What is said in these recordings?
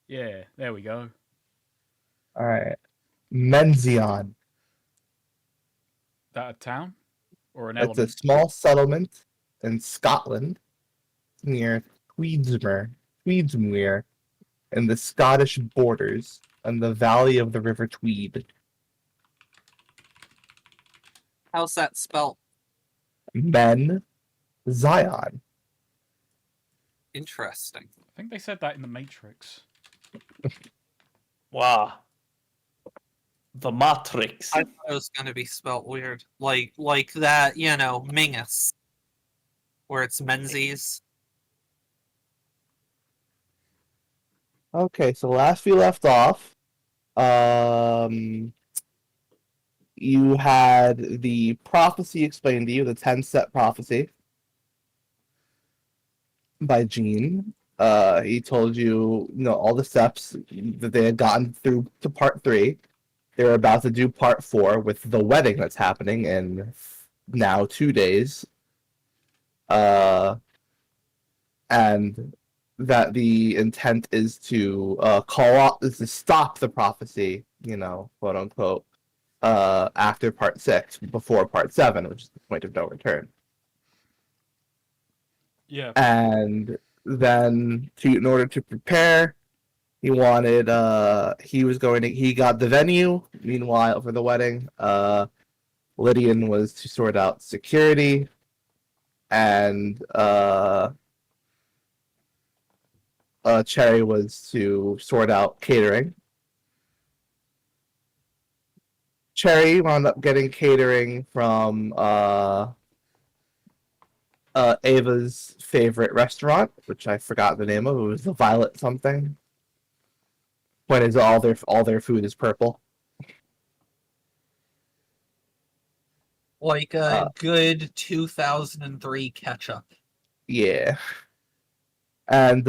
Yeah, there we go. All right. Menzion. That a town or an It's a element? small settlement in Scotland near Tweedsmuir, in the Scottish borders and the valley of the River Tweed. How's that spelled? Men Zion. Interesting. I think they said that in the Matrix. Wow. The Matrix. I thought it was going to be spelled weird, like that, Mingus, where it's Menzies. Okay, so last we left off, um, you had the prophecy explained to you, the 10-step prophecy by Gene. He told you, all the steps that they had gotten through to part 3. They were about to do part 4 with the wedding that's happening in now 2 days. And that the intent is to stop the prophecy, quote unquote, after part 6, before part 7, which is the point of no return. Yeah. And then in order to prepare, he got the venue, meanwhile, for the wedding. Lydian was to sort out security, and Cherry was to sort out catering. Cherry wound up getting catering from Ava's favorite restaurant, which I forgot the name of. It was the Violet something. Point is, all their food is purple. Like a good 2003 ketchup. Yeah. And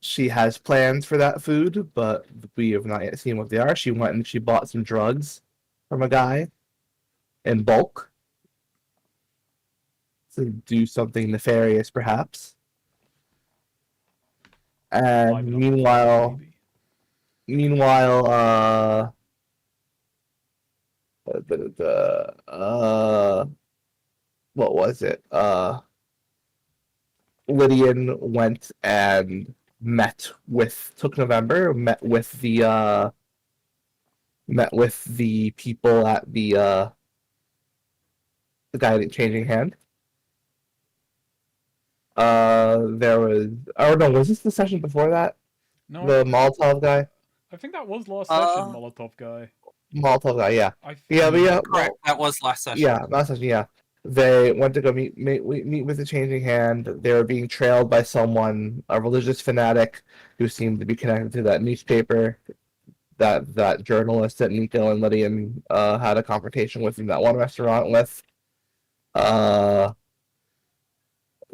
she has plans for that food, but we have not yet seen what they are. She went and she bought some drugs from a guy in bulk to do something nefarious, perhaps. And meanwhile, what was it? Lydian went and took November, met with the people at the guy changing hand. There was, oh no, was this the session before that? No, The Molotov guy? I think that was last session, Molotov guy. Molotov guy, yeah. Yeah, but yeah. Correct, that was last session. Yeah, last session, yeah. They went to go meet with the changing hand. They were being trailed by someone, a religious fanatic, who seemed to be connected to that newspaper, that journalist that Nico and Lydian had a confrontation with in that one restaurant with.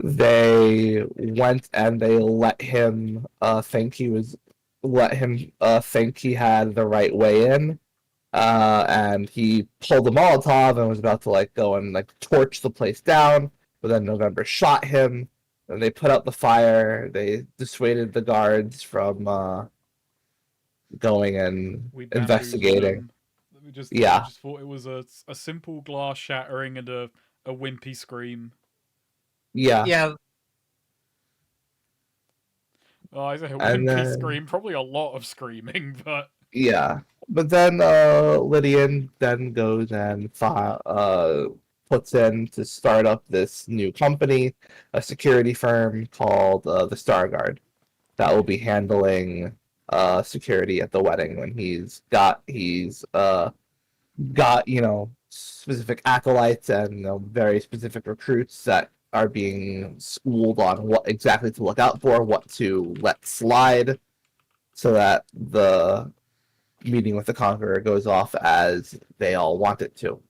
They went and they let him think he had the right way in. And he pulled the Molotov and was about to go and torch the place down, but then November shot him, and they put out the fire. They dissuaded the guards from going and investigating. We just thought it was a simple glass shattering and a wimpy scream. Yeah. Oh, I say a wimpy scream, probably a lot of screaming, but yeah. But then Lydian then goes and puts in to start up this new company, a security firm called the Star Guard, that will be handling security at the wedding when he's got specific acolytes and very specific recruits that are being schooled on what exactly to look out for, what to let slide, so that the meeting with the Conqueror goes off as they all want it to.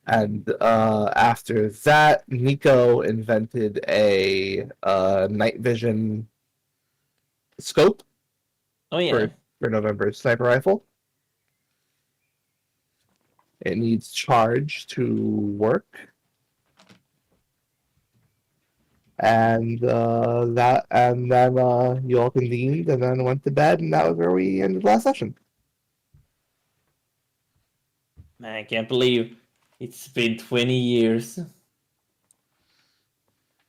And after that, Nico invented a night vision scope for November's sniper rifle. It needs charge to work. and then you all convened and then went to bed, and that was where we ended last session. Man, I can't believe it's been 20 years.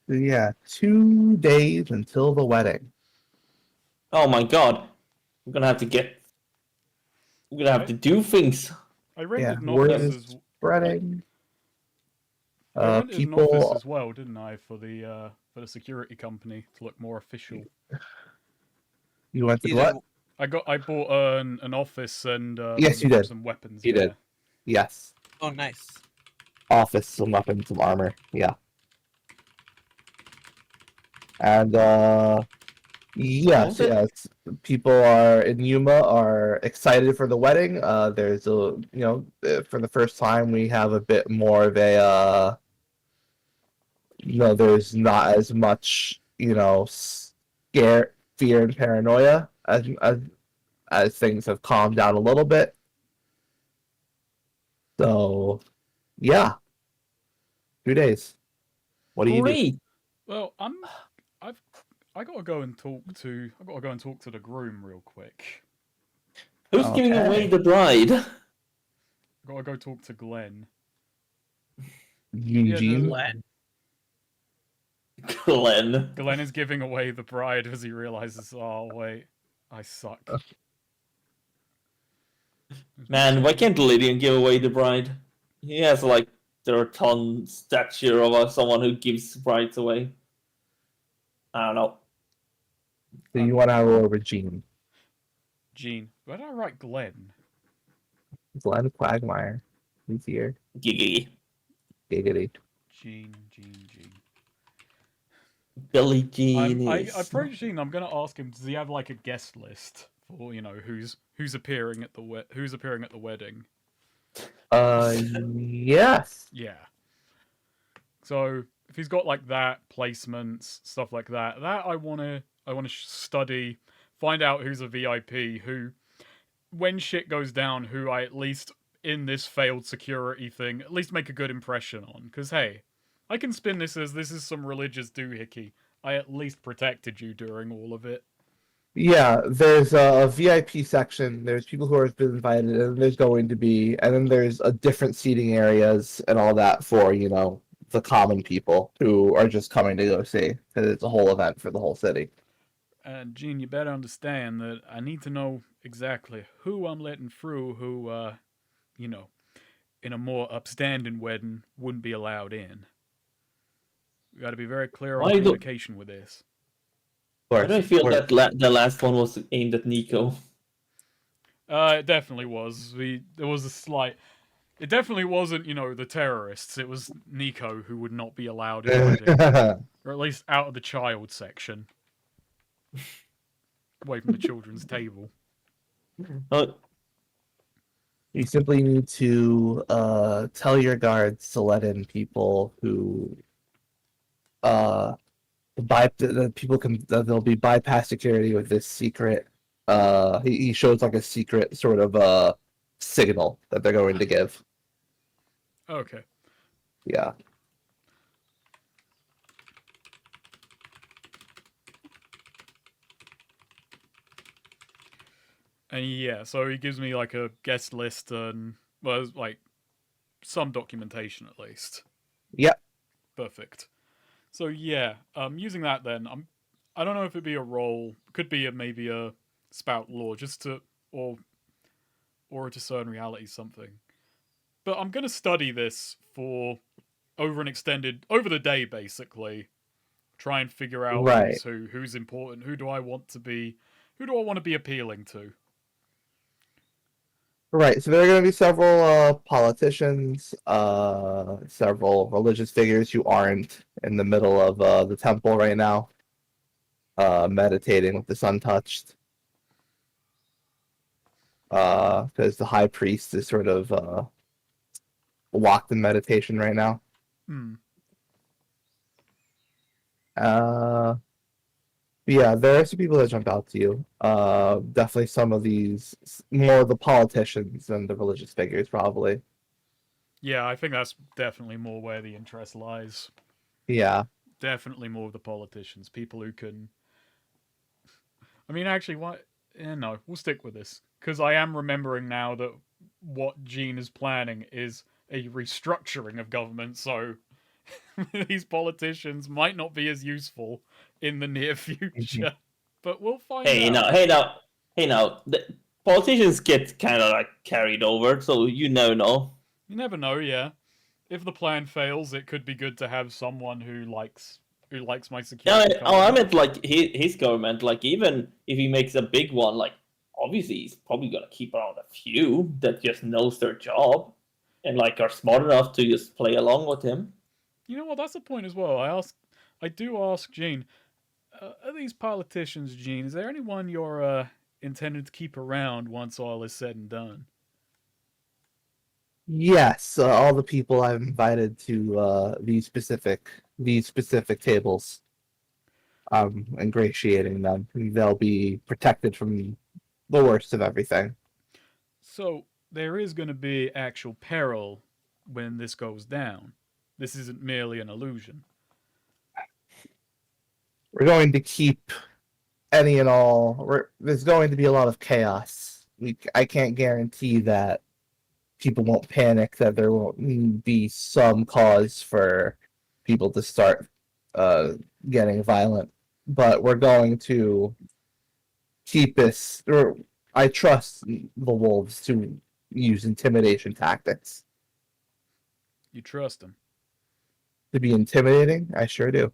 So yeah, 2 days until the wedding. Oh my god. We're gonna have to get. We're gonna have to do things. I Yeah, rented an word office is spreading. I rented an office People. as well, didn't I, for the security company to look more official. You went to You what? did- I bought an office and Yes, you did. some weapons. You yeah. did. Yes. Oh, nice. Office, some weapons, some armor. Yeah. And yes, Okay. yes. People are in Yuma are excited for the wedding. There's for the first time we have a bit more of a there's not as much, scare, fear, and paranoia as things have calmed down a little bit. So, yeah, 2 days. What do you do? Great. Well, I've I gotta go and talk to the groom real quick. Who's giving Okay. away the bride? I gotta go talk to Glenn. Eugene? Glenn. Glenn. Glenn is giving away the bride as he realizes, oh wait, I suck. Man, why can't Lydian give away the bride? He has like the ton statue of someone who gives brides away. I don't know. So you want to have a word with Gene? Gene? Where did I write Glenn? Glenn Quagmire. He's here. Giggity. Giggity. Gene. Billy Jean I is. approach Gene. I'm gonna ask him. Does he have like a guest list for who's appearing at the wedding? Yes. Yeah. So if he's got like that placements, stuff like that, I wanna study, find out who's a VIP, who, when shit goes down, who I at least in this failed security thing at least make a good impression on. Because hey, I can spin this as this is some religious doohickey. I at least protected you during all of it. Yeah, there's a VIP section. There's people who have been invited, and then there's a different seating areas and all that for, the common people who are just coming to go see, because it's a whole event for the whole city. And Gene, you better understand that I need to know exactly who I'm letting through, who, in a more upstanding wedding wouldn't be allowed in. We got to be very clear on Why do- communication with this. Why do I feel that the last one was aimed at Nico? It definitely was. There was a slight. It definitely wasn't, the terrorists. It was Nico who would not be allowed in the wedding, or at least out of the child section, away from the children's table. Oh, You simply need to tell your guards to let in people who they'll be bypass security with this secret. He shows like a secret sort of signal that they're going to give. Okay. Yeah. And yeah, so he gives me like a guest list and like some documentation at least. Yep. Perfect. So yeah, using that then, I don't know if it'd be a role, could be maybe a spout law just to or a discern reality something. But I'm gonna study this for over the day basically. Try and figure out who's important, who do I want to be appealing to. Right, so there are going to be several politicians, several religious figures who aren't in the middle of the temple right now, meditating with the sun touched. Because the high priest is sort of locked in meditation right now. Yeah, there are some people that jump out to you. Definitely some of these, more the politicians than the religious figures, probably. Yeah, I think that's definitely more where the interest lies. Yeah. definitely more of the politicians, people who can. I mean, actually, what? No, we'll stick with this because I am remembering now that what Gene is planning is a restructuring of government. So these politicians might not be as useful in the near future, but we'll find Hey out. now, hey now, hey now. The politicians get kind of like carried over, so you never know. You never know, yeah. If the plan fails, it could be good to have someone who likes my Yeah, security oh, I company. meant like his government. Like even if he makes a big one, like obviously he's probably gonna keep around a few that just knows their job and like are smart enough to just play along with him. You know what? That's the point as well. I do ask Gene, are these politicians, Gene? Is there anyone you're intended to keep around once all is said and done? Yes, all the people I've invited to these specific tables. Ingratiating them. They'll be protected from the worst of everything. So there is going to be actual peril when this goes down. This isn't merely an illusion. We're going to keep any and all. There's going to be a lot of chaos. I can't guarantee that people won't panic, that there won't be some cause for people to start getting violent. But we're going to keep this. Or I trust the wolves to use intimidation tactics. You trust them. To be intimidating? I sure do.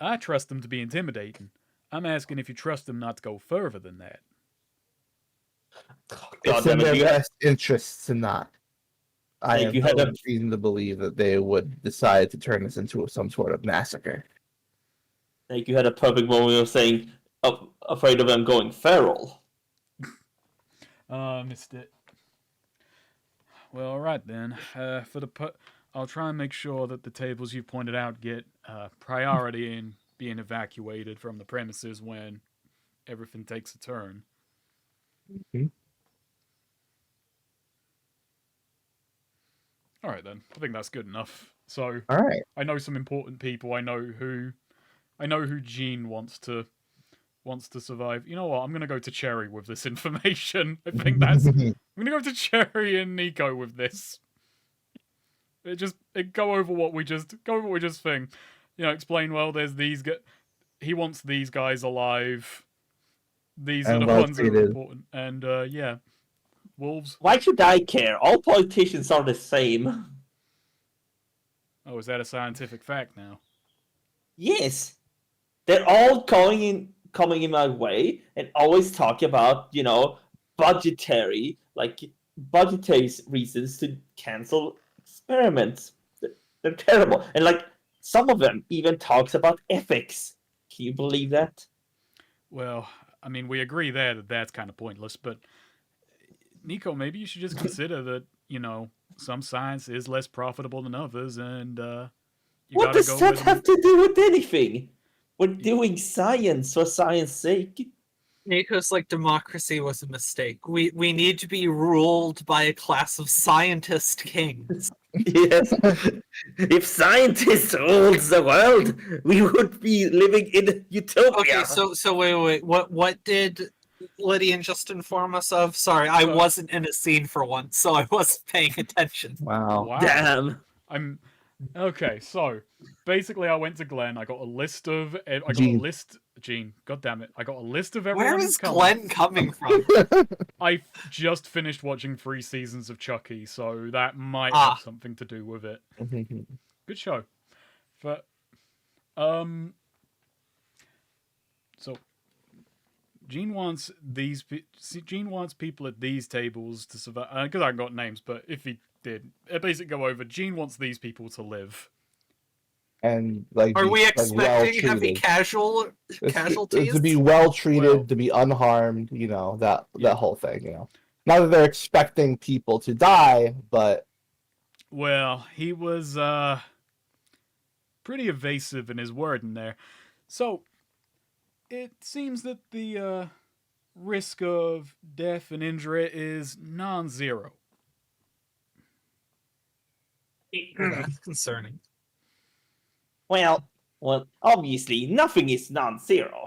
I trust them to be intimidating. I'm asking if you trust them not to go further than that. God It's in damn it! their You had, best interests to not. I like have you had no a reason to believe that they would decide to turn this into some sort of massacre. like you had a perfect moment of saying, afraid of them going feral. Missed it. Well, all right then. I'll try and make sure that the tables you pointed out get priority in being evacuated from the premises when everything takes a turn. Mhm. All right then. I think that's good enough. So All right. I know some important people. I know who Gene wants to survive. You know what? I'm gonna go to Cherry with this information. I think I'm gonna go to Cherry and Nico with this. Go over what we just think. You know, explain well. There's these. He wants these guys alive. These are And the well ones that are treated. important. And yeah, wolves. Why should I care? All politicians are the same. Oh, is that a scientific fact now? Yes, they're all coming in my way and always talk about budgetary budgetary reasons to cancel experiments. They're terrible, and like some of them even talks about ethics. Can you believe that? Well, I mean, we agree there that that's kind of pointless. But Nico, maybe you should just consider that some science is less profitable than others, and you What gotta does go that with have to do with anything? We're doing science for science sake. Nico's like democracy was a mistake. We need to be ruled by a class of scientist kings. Yes. If scientists ruled the world, we would be living in utopia. Okay, so wait. What did Lydian just inform us of? Sorry, I wasn't in a scene for once, so I wasn't paying attention. Wow. Damn. I'm okay. So basically, I went to Glenn. I got a list of. Gene. Gene. God damn it! I got a list of everyone. Where who's is coming. Glenn coming from? I just finished watching 3 seasons of Chucky, so that might have something to do with it. Good show. But so Gene wants people at these tables to survive. Because I haven't got names, but if he did, basically go over. Gene wants these people to live. And like, Are we expecting well heavy casualties? to be well treated, Well- to be unharmed. That whole thing. Not that they're expecting people to die, but Well, he was pretty evasive in his wording there. So it seems that the risk of death and injury is non-zero. That's concerning. Well, obviously, nothing is non-zero.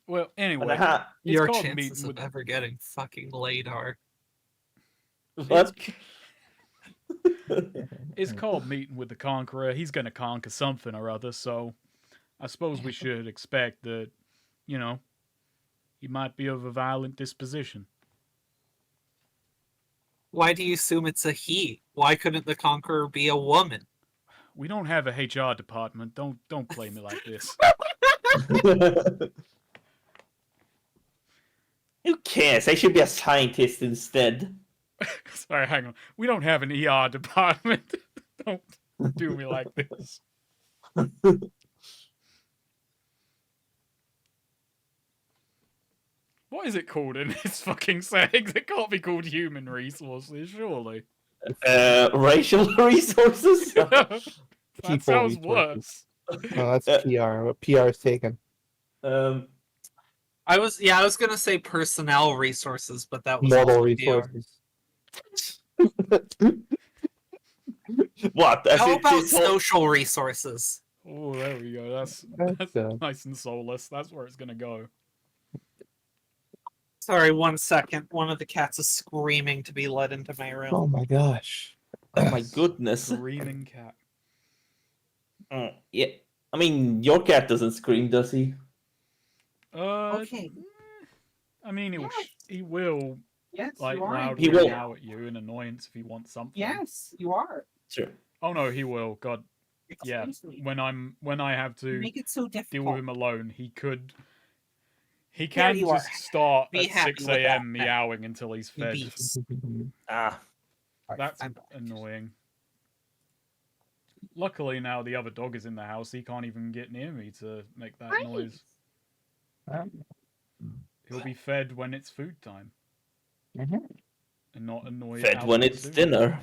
Well, But anyway, it's Your called chances meeting of with ever getting fucking laid are. what? it's called meeting with the conqueror. He's gonna conquer something or other, so I suppose we should expect that, you know, he might be of a violent disposition. Why do you assume it's a he? Why couldn't the conqueror be a woman? We don't have a HR department. Don't play me like this. Who cares? I should be a scientist instead. Sorry, hang on. We don't have an ER department. Don't do me like this. What is it called in this fucking settings? It can't be called human resources, surely. Racial resources? That People sounds resources. worse. No, that's PR. What PR is taken. um, I was gonna say personnel resources, but that was Mortal also PR. resources. what? How about this whole- social resources? Oh, there we go. That's That's, nice and soulless. That's where it's gonna go. Sorry, 1 second. One of the cats is screaming to be let into my room. oh my gosh. Oh my goodness. Screaming cat. Yeah. I mean, your cat doesn't scream, does he? Okay. I mean, Yes. he will Yes, like you are. loudly He will. meow at you in annoyance if he wants something. Yes, you are. Sure. Oh no, he will. God, yeah. Excuse me. When I have You to make it so deal difficult. with him alone, he There can you just are. start Be at happy 6 with that, a.m. Matt. meowing until he's You fed. beast. Ah. Alright, That's I'm back. annoying. Luckily now the other dog is in the house. He can't even get near me to make that Nice. noise. He'll be fed when it's food time Mhm. and not annoyed. Fed out when too it's soon. dinner.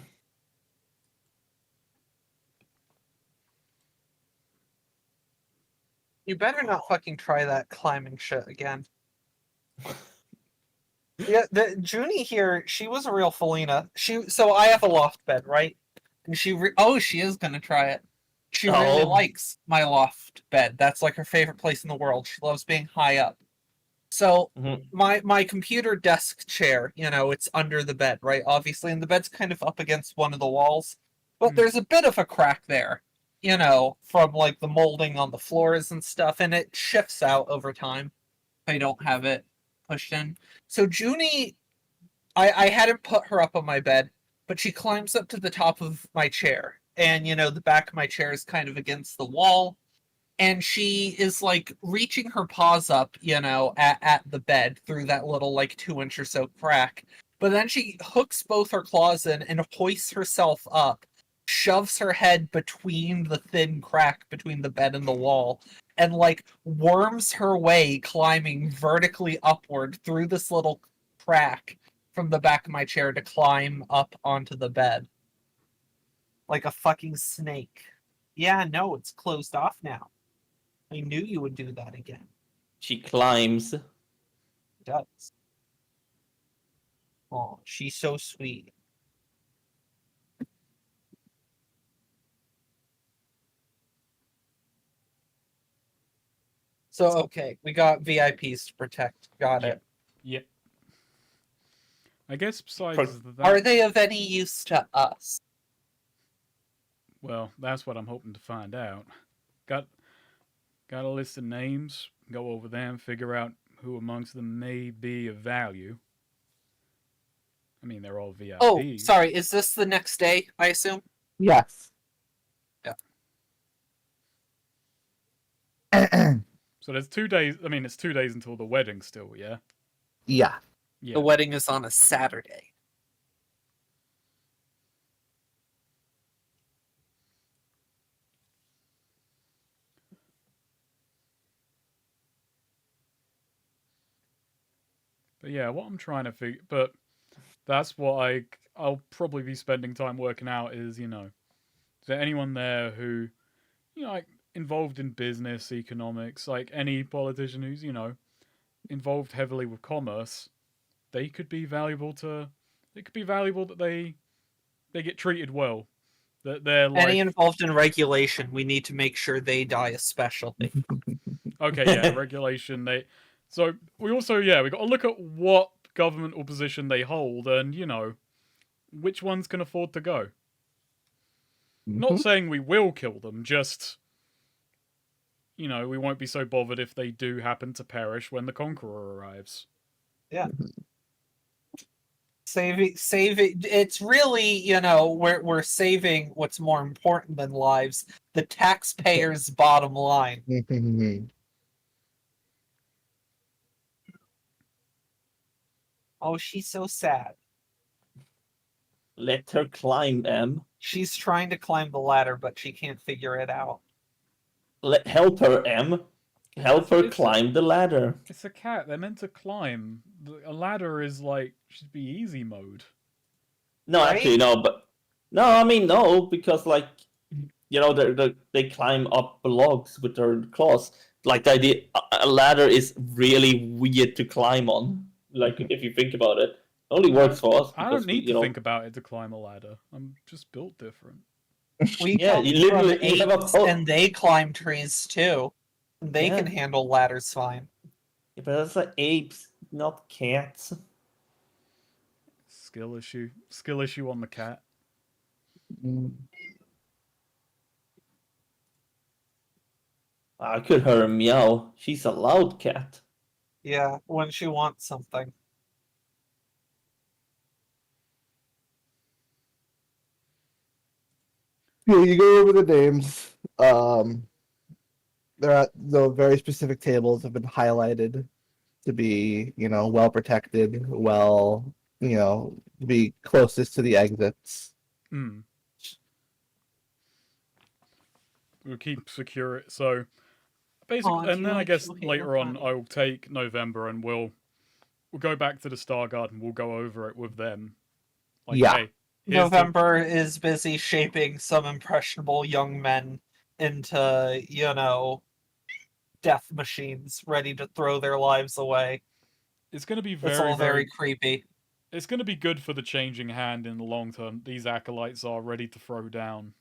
You better not fucking try that climbing shit again. Yeah, the Junie here, she was a real Felina. So I have a loft bed, right? And she is gonna try it. She really Oh. likes my loft bed. That's like her favorite place in the world. She loves being high up. So Mhm. my computer desk chair, it's under the bed, right? Obviously, and the bed's kind of up against one of the walls. But Hmm. there's a bit of a crack there, from like the molding on the floors and stuff, and it shifts out over time. I don't have it pushed in. So Junie, I hadn't put her up on my bed, but she climbs up to the top of my chair. And, the back of my chair is kind of against the wall. And she is like reaching her paws up, at the bed through that little like 2 inch or so crack. But then she hooks both her claws in and hoists herself up, shoves her head between the thin crack between the bed and the wall, and like worms her way climbing vertically upward through this little crack from the back of my chair to climb up onto the bed. Like a fucking snake. Yeah, no, it's closed off now. I knew you would do that again. She climbs. It does. Oh, she's so sweet. So, okay, we got VIPs to protect. Got it. Yep. I guess besides that, Are they of any use to us? well, that's what I'm hoping to find out. Got a list of names. Go over them, figure out who amongst them may be of value. I mean, they're all VIPs. Oh, sorry. Is this the next day, I assume? Yes. So there's 2 days. I mean, it's 2 days until the wedding still, yeah? Yeah. Yeah. The wedding is on a Saturday. But yeah, what I'm trying to figure, but that's what I'll probably be spending time working out is, is there anyone there who, like involved in business, economics, like any politician who's, involved heavily with commerce, they could be valuable to, it could be valuable that they get treated well. Their life. Any involved in regulation, we need to make sure they die especially. Okay, yeah, regulation. So we also, we got to look at what government or position they hold, and which ones can afford to go. Not saying we will kill them, just we won't be so bothered if they do happen to perish when the Conqueror arrives. Saving, it's really, we're saving what's more important than lives, the taxpayers' bottom line. Oh, she's so sad. Let her climb, Em. She's trying to climb the ladder, but she can't figure it out. Help her, Em. Help her climb the ladder. It's a cat. They're meant to climb. A ladder is should be easy mode. No, Right? actually, no. But no, I mean no, because they climb up logs with their claws. Like the idea, a ladder is really weird to climb on. Like if you think about it, only works for us. I don't need to think about it to climb a ladder. I'm just built different. We Yeah, come you from literally- you have a- apes, and they climb trees too. They can handle ladders fine. Yeah, but that's like apes, not cats. Skill issue. Skill issue on the cat. I could hear her meow. She's a loud cat. Yeah, when she wants something. Yeah, you go over the names. They're at the very specific tables have been highlighted to be, well protected, be closest to the exits. Hmm. We'll keep secure. So basically, Aw, do and you then I like guess Shohei later on Ohtani? I'll take November and we'll go back to the Star Garden. We'll go over it with them. Yeah. Hey, here's the- November is busy shaping some impressionable young men into, death machines ready to throw their lives away. It's going to be It's all very creepy. It's going to be good for the changing hand in the long term. These acolytes are ready to throw down.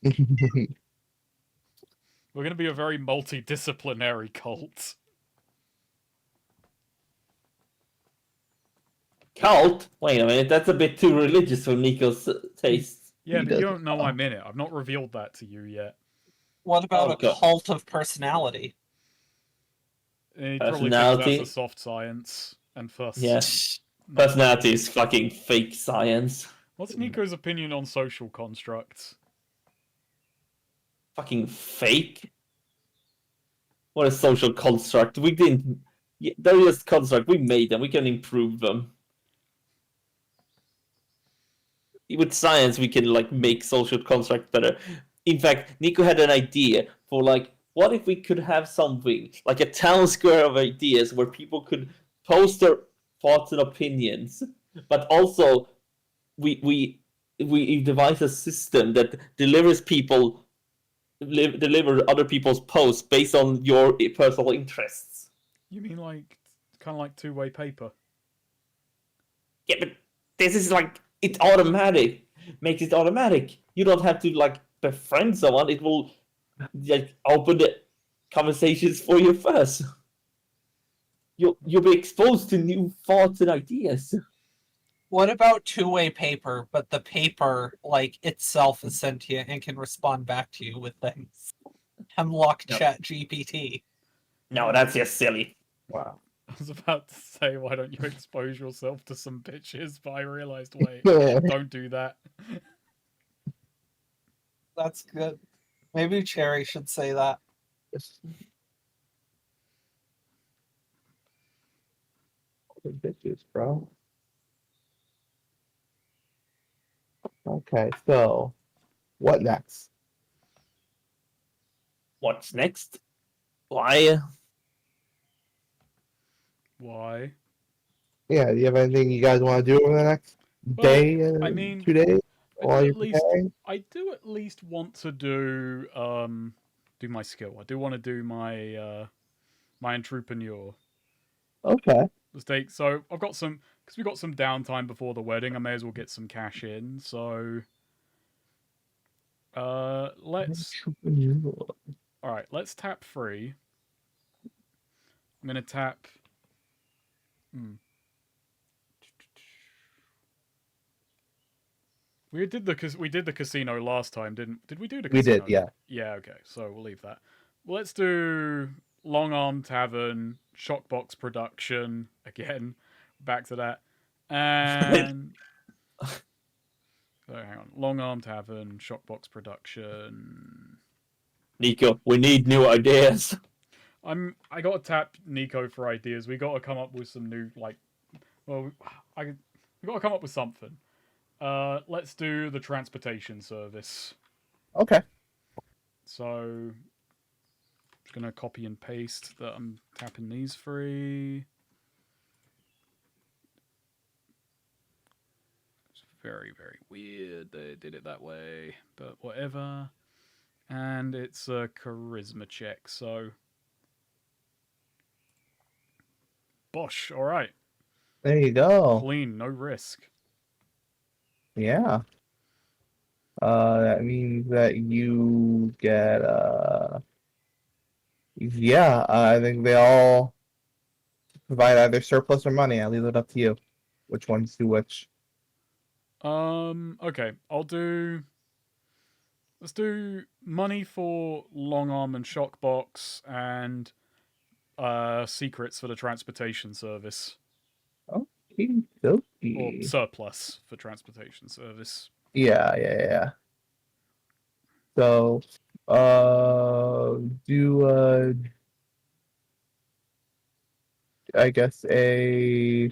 We're going to be a very multidisciplinary cult. Cult? Wait a minute, that's a bit too religious for Nico's taste. Yeah, He but you does don't know I'm in it. I've not revealed that to you yet. What about Oh, a God. cult of personality? He probably thinks Personality? that's a soft science. And first, Yes. Personality is fucking fake science. What's Nico's opinion on social constructs? Fucking fake? What a social construct. We didn't. Yeah, they're just construct. We made them. We can improve them. With science, we can make social construct better. In fact, Nico had an idea for what if we could have something like a town square of ideas where people could post their thoughts and opinions, but also we devise a system that delivers other people's posts based on your personal interests. You mean kind of like two-way paper? Yeah, but this is it's automatic. Makes it automatic. You don't have to befriend someone. It will open the conversations for you first. You'll be exposed to new thoughts and ideas. What about two-way paper, but the paper, itself is sentient and can respond back to you with things? Hemlock No. Chat GPT. No, that's just silly. Wow. I was about to say, why don't you expose yourself to some bitches? But I realized, wait, don't do that. That's good. Maybe Cherry should say that. Bitches, bro. Okay, so what next? What's next? Why? Why? Yeah, do you have anything you guys want to do over the next Well, day? I mean, 2 days? I While do you're at least preparing? I do at least want to do my skill. I do want to do my my entrepreneur Okay. mistake. So I've got some because we got some downtime before the wedding. I may as well get some cash in. So Let's. All right, let's tap 3. I'm gonna tap. Hmm. We did the casino last time, did we do the We casino? did, yeah. Yeah. Okay, so we'll leave that. Let's do Long Arm Tavern, Shockbox Production again. Back to that, and hang on. Long Arm Tavern, Shockbox Production. Nico, we need new ideas. I gotta tap Nico for ideas. We gotta come up with some new Well, we gotta come up with something. Let's do the transportation service. Okay. So, just gonna copy and paste that I'm tapping these 3. It's very, very weird they did it that way, but whatever. And it's a charisma check, so. Bosh, alright. There you go. Clean, no risk. Yeah. That means that you get yeah, I think they all provide either surplus or money. I leave it up to you. Which ones do which? Okay. Let's do money for long arm and shockbox and secrets for the transportation service. Okie Or dokie. surplus for transportation service. Yeah. So, do I guess a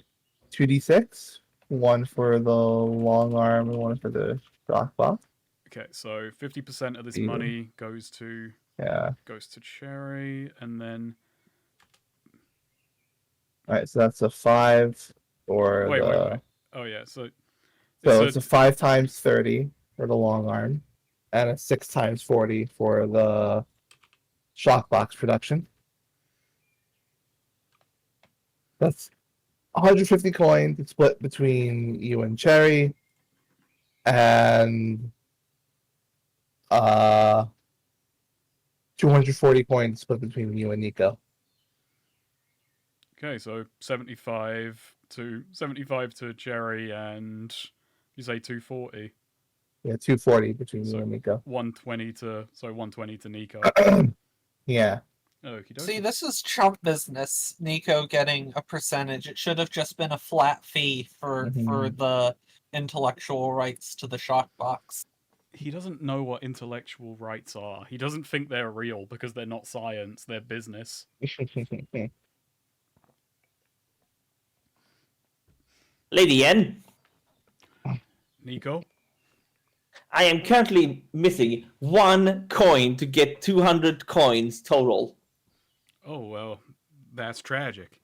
2d6, one for the long arm and one for the shock box. Okay, so 50% of this Yeah. money goes to Yeah. Cherry, and then All right, so that's a 5 for wait. the. Oh yeah, so So it's a 5 times 30 for the long arm, and a 6 times 40 for the shock box production. That's 150 coins to split between you and Cherry, and 240 coins split between you and Nico. okay, so 75 to Cherry, and you say 240. Yeah, 240 between So- you and Nico. 120 to Nico. Yeah. Okie See, dokie. this is chump business. Nico getting a percentage. It should have just been a flat fee for the intellectual rights to the shock box. He doesn't know what intellectual rights are. He doesn't think they're real because they're not science, they're business. Lady N, Nico? I am currently missing 1 coin to get 200 coins total. Oh, well, that's tragic.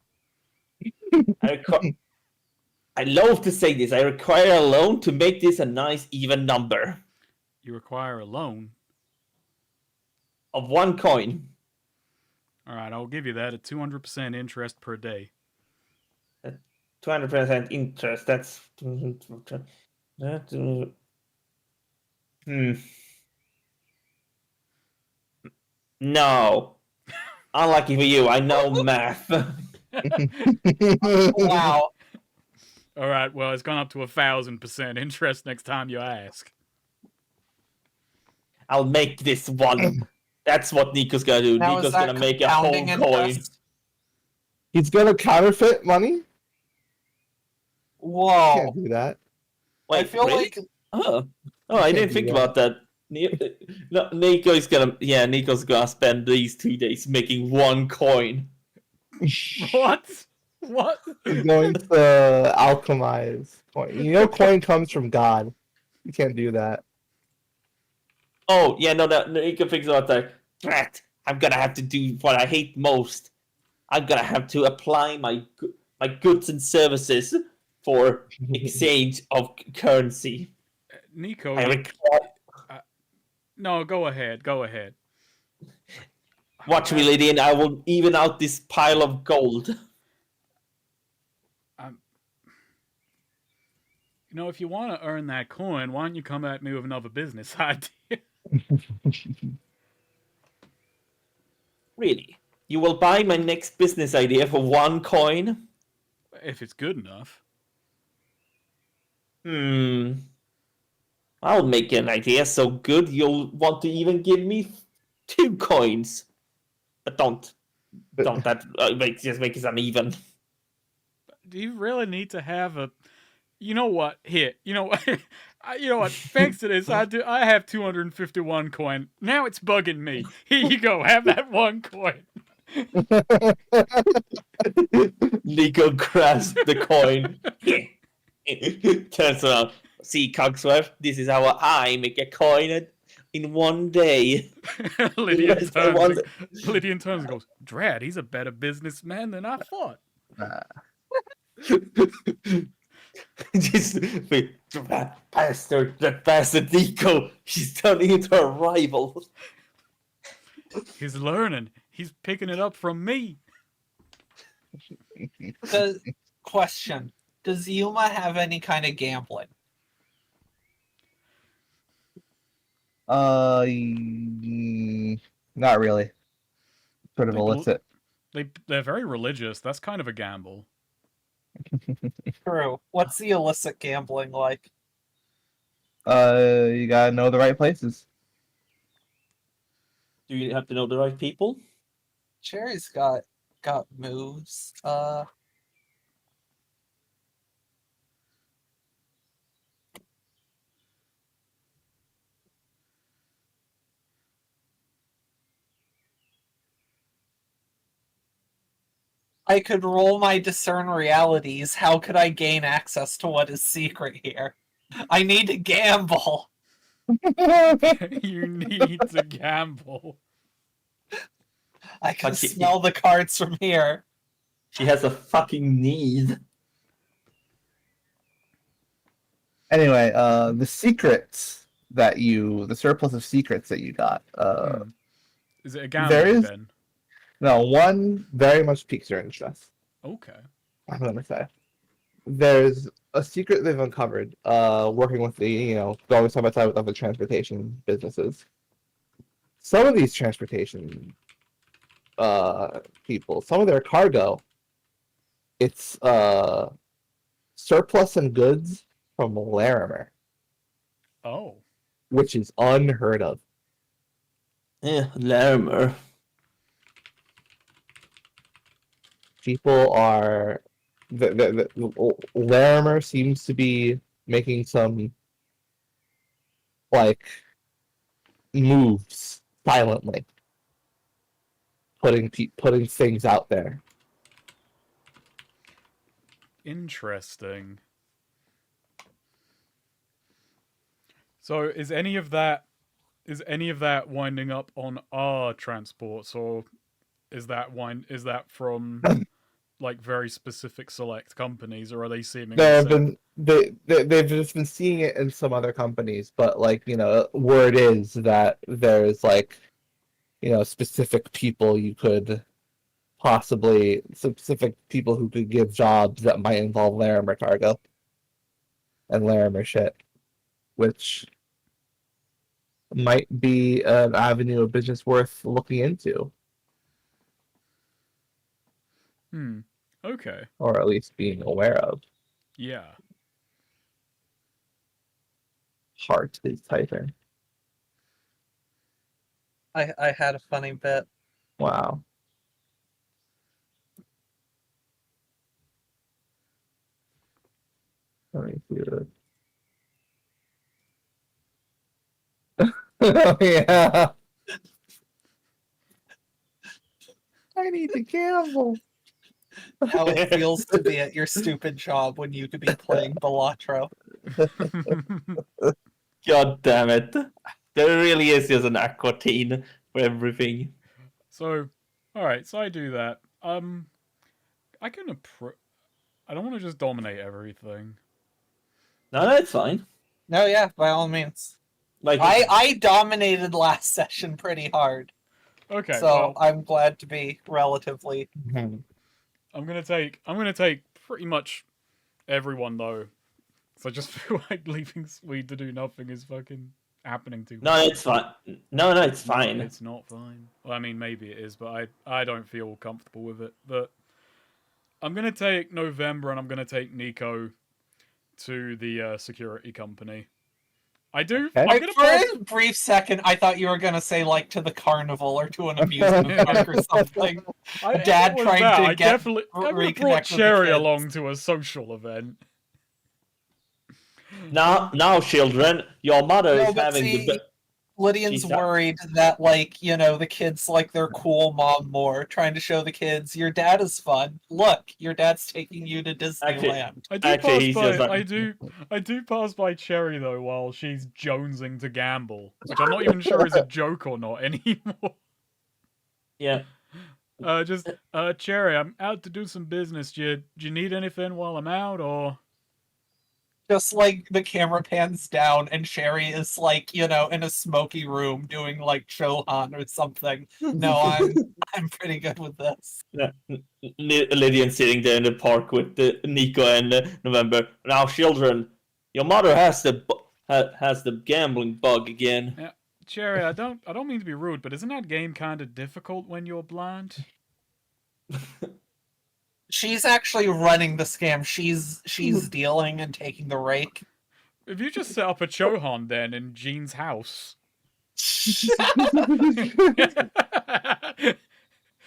I love to say this. I require a loan to make this a nice even number You require a loan. of 1 coin. Alright, I'll give you that at 200% interest per day. 200% interest. That's No. Unlucky for you, I know math. Wow. Alright, well, it's gone up to 1,000% interest next time you ask. I'll make this one. That's what Nico's gonna do. Now, Nico's is that gonna make a whole compounding coin. interest? He's gonna counterfeit money? Whoa. Can't do that. Wait, I feel really? like Oh, I can't didn't do think that. about that. No, Nico's gonna spend these 2 days making 1 coin. What? What? He's going to alchemize coin. You know, coin comes from God. You can't do that. Oh, yeah, no, Nico thinks about that. Drat, I'm gonna have to do what I hate most. I'm gonna have to apply my goods and services for exchange of currency. Nico, I require... no, go ahead. Watch me, lady, and I will even out this pile of gold. You know, if you want to earn that coin, why don't you come at me with another business idea? Really? You will buy my next business idea for 1 coin? If it's good enough. I'll make an idea so good you'll want to even give me 2 coins. But don't. That just makes it uneven. Do you really need to have a? You know what? Here, you know what? You know what? Thanks to this, I have 251 coin. Now it's bugging me. Here you go. Have that 1 coin. Nico grabs the coin. Turns around. See, Cogsworth, this is how I make a coin in 1 day. Lydian Yes, I want turns and goes, Drad, he's a better businessman than I thought. Just that bastard Nico. He's turning into a rival. He's learning. He's picking it up from me. The question: does Yuma have any kind of gambling? Not really. Sort of They bel- illicit. They're very religious. That's kind of a gamble. True. What's the illicit gambling like? You gotta know the right places. Do you have to know the right people? Cherry's got moves. I could roll my discern realities. How could I gain access to what is secret here? I need to gamble. You need to gamble. I can But you- smell the cards from here. She has a fucking need. Anyway, the secrets the surplus of secrets that you got. Is it a There gambling is- then? No, one very much piques your interest. Okay. I'm gonna say there's a secret they've uncovered. Working with the going side by side with other transportation businesses. Some of these transportation people, some of their cargo, it's surplus and goods from Larimer, Oh. which is unheard of. Yeah, Larimer. People are the Larimer seems to be making some like moves silently, putting things out there. Interesting. So is any of that winding up on our transports, or is that from like very specific select companies, or are they seemingly They've just been seeing it in some other companies, but word is that there's specific people you could possibly specific people who could give jobs that might involve Larimer cargo and Larimer shit, which might be an avenue of business worth looking into, Okay. or at least being aware of. Yeah. Heart is typing. I had a funny bit. Wow. Let me see this. Oh yeah. I need to gamble. How it feels to be at your stupid job when you could be playing Balatro. God damn it. There really is just an aquatine for everything. So, all right. So I do that. I can I don't want to just dominate everything. No, that's fine. No, yeah, by all means. Like I dominated last session pretty hard, Okay. so Well, I'm glad to be relatively. I'm gonna take pretty much everyone though. So I just feel like leaving Swede to do nothing is fucking happening too No, much. it's fine. No, it's No, fine. it's not fine. Well, I mean, maybe it is, but I don't feel comfortable with it. But I'm gonna take November, and I'm gonna take Nico to the security company. I do. Okay. I'm gonna For pass. a brief second, I thought you were gonna say like to the carnival or to an amusement park or something. If Dad it was trying that, to I get definitely. I would have reconnect brought with the Cherry kids. along to a social event. Now, children, your mother No, is but having see, the. Lydian's She's not- worried that like, the kids like their cool mom more, trying to show the kids your dad is fun. Look, your dad's taking you to Disneyland. I do Actually, pass he's by. just like- I do pass by Cherry though while she's jonesing to gamble, which I'm not even sure is a joke or not anymore. Yeah. Cherry, I'm out to do some business. Do you need anything while I'm out, or? Just like the camera pans down and Sherry is like, in a smoky room doing like Chohan or something. No, I'm pretty good with this. Yeah. Lydian sitting there in the park with Nico and November. Now, children, your mother has the gambling bug again. Cherry, I don't mean to be rude, but isn't that game kind of difficult when you're blind? She's actually running the scam. She's dealing and taking the rake. If you just set up a Chohan then in Jean's house.